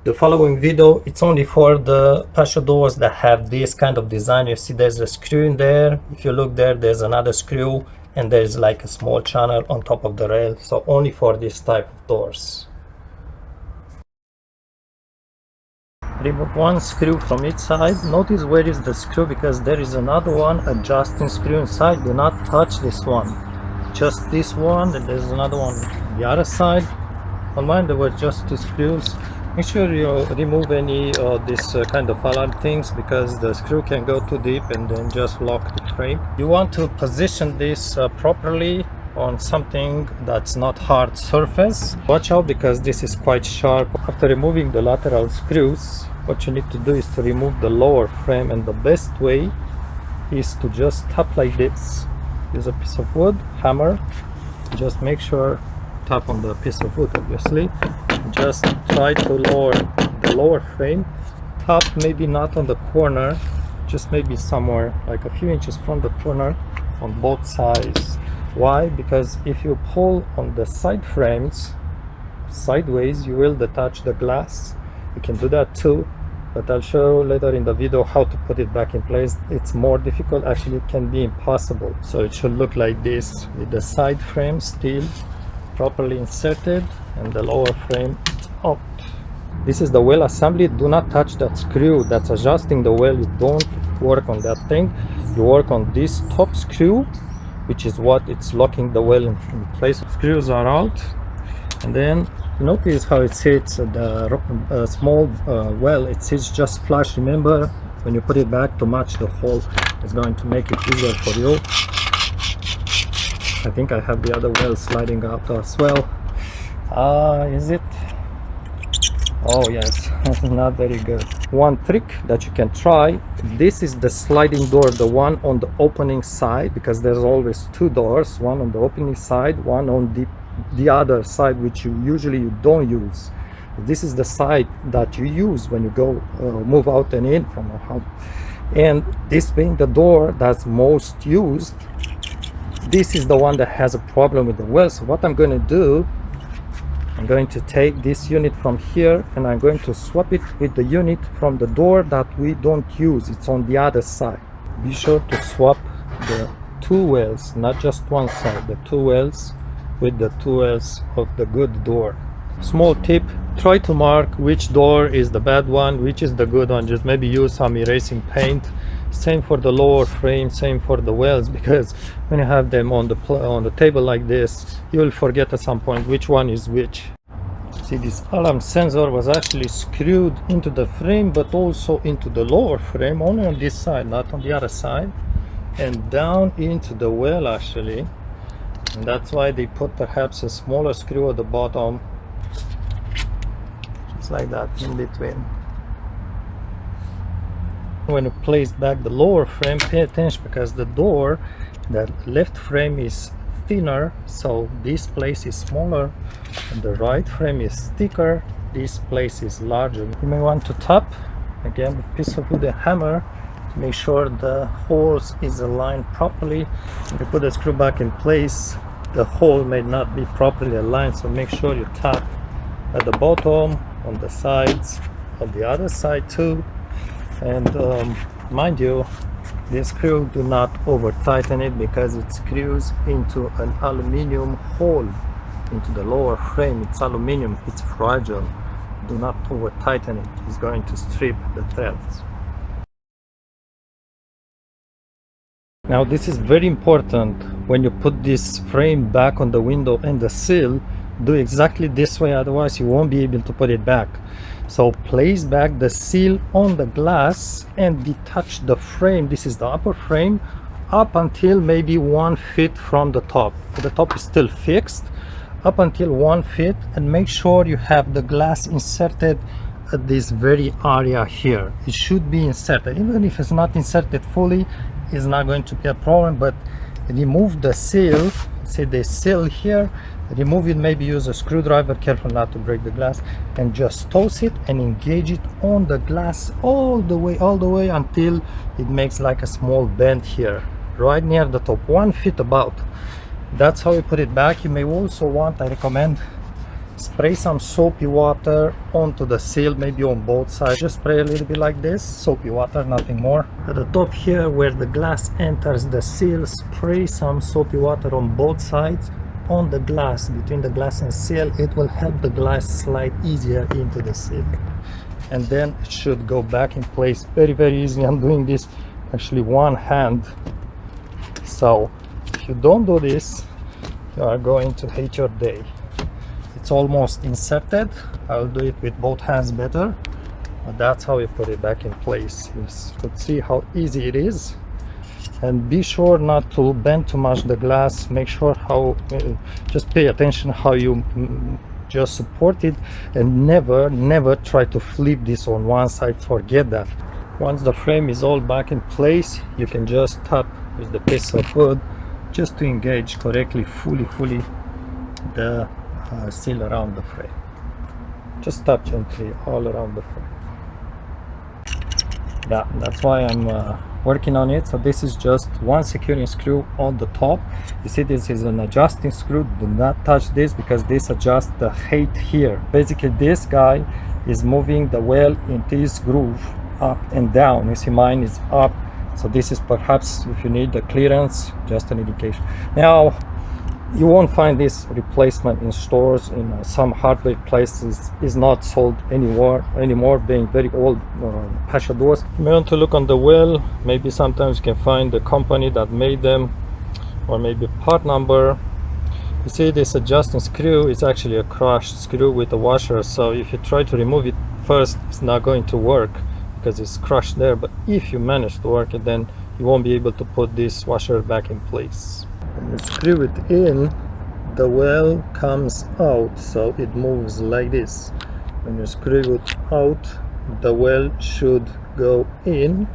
The following video, it's only for the patio doors that have this kind of design. You see there's a screw in there. If you look there, there's another screw, and there's like a small channel on top of the rail. So only for this type of doors. Remove one screw from each side. Notice where is the screw, because there is another one adjusting screw inside. Do not touch this one, just this one, and there's another one on the other side. On mine there were just two screws. Make sure you remove any of this kind of alarm things, because the screw can go too deep and then just lock the frame. You want to position this properly on something that's not hard surface. Watch out, because this is quite sharp. After removing the lateral screws, what you need to do is to remove the lower frame, and the best way is to just tap like this. Use a piece of wood, hammer, just make sure, tap on the piece of wood obviously, just try to lower the lower frame. Tap maybe not on the corner, just maybe somewhere like a few inches from the corner on both sides. Why? Because if you pull on the side frames sideways, you will detach the glass. You can do that too, but I'll show later in the video how to put it back in place. It's more difficult, actually it can be impossible. So it should look like this, with the side frame still properly inserted and the lower frame out. This is the wheel assembly. Do not touch that screw that's adjusting the wheel. You don't work on that thing. You work on this top screw, which is what it's locking the wheel in place. Screws are out, and then notice how it sits at the small well. It sits just flush. Remember, when you put it back to match the hole, it's going to make it easier for you. I think I have the other well sliding out as well. Is it? Oh yes, not very good. One trick that you can try, this is the sliding door, the one on the opening side, because there's always two doors, one on the opening side, one on the other side, which you don't use. This is the side that you use when you go move out and in from a home, and this being the door that's most used, this is the one that has a problem with the well. So what I'm going to do, I'm going to take this unit from here and I'm going to swap it with the unit from the door that we don't use. It's on the other side. Be sure to swap the two wells, not just one side, the two wells with the two wells of the good door. Small tip, try to mark which door is the bad one, which is the good one. Just maybe use some erasing paint. Same for the lower frame, same for the wells, because when you have them on the table like this, you will forget at some point which one is which. See, this alarm sensor was actually screwed into the frame, but also into the lower frame, only on this side, not on the other side, and down into the well actually. And that's why they put perhaps a smaller screw at the bottom, just like that, in between. When you place back the lower frame, pay attention, because the door, the left frame is thinner, so this place is smaller, and the right frame is thicker, this place is larger. You may want to tap again with a piece of wood and hammer to make sure the holes is aligned properly. When you put the screw back in place, the hole may not be properly aligned, so make sure you tap at the bottom, on the sides, on the other side too. And mind you, the screw, do not over tighten it, because it screws into an aluminum hole into the lower frame. It's aluminum, it's fragile. Do not over tighten it, it's going to strip the threads. Now this is very important. When you put this frame back on the window and the sill, do exactly this way, otherwise you won't be able to put it back. So place back the seal on the glass and detach the frame. This is the upper frame, up until maybe 1 foot from the top. The top is still fixed, up until 1 foot, and make sure you have the glass inserted at this very area here. It should be inserted. Even if it's not inserted fully, it's not going to be a problem, but remove the seal. See the seal here, remove it, maybe use a screwdriver, careful not to break the glass, and just toss it and engage it on the glass all the way until it makes like a small bend here, right near the top, 1 foot about. That's how you put it back. You may also want, I recommend, spray some soapy water onto the seal, maybe on both sides. Just spray a little bit like this, soapy water, nothing more. At the top here where the glass enters the seal, spray some soapy water on both sides on the glass, between the glass and seal. It will help the glass slide easier into the seal, and then it should go back in place very easy. I'm doing this actually one hand, so if you don't do this, you are going to hate your day. It's almost inserted. I'll do it with both hands better, but that's how you put it back in place. You could see how easy it is. And be sure not to bend too much the glass. Make sure how just pay attention how you just support it, and never try to flip this on one side. Forget that. Once the frame is all back in place, you can just tap with the piece of wood just to engage correctly, fully the seal around the frame. Just tap gently all around the frame. Yeah, that's why I'm working on it. So this is just one securing screw on the top. You see, this is an adjusting screw. Do not touch this because this adjusts the height here. Basically, this guy is moving the well in this groove up and down. You see, mine is up, so this is perhaps, if you need the clearance, just an indication. Now, you won't find this replacement in stores. In some hardware places is not sold anymore, being very old Pasha doors. You may want to look on the well. Maybe sometimes you can find the company that made them, or maybe part number. You see, this adjusting screw is actually a crushed screw with a washer, so if you try to remove it first, it's not going to work because it's crushed there. But if you manage to work it, then you won't be able to put this washer back in place. When you screw it in, the well comes out, so it moves like this. When you screw it out, the well should go in.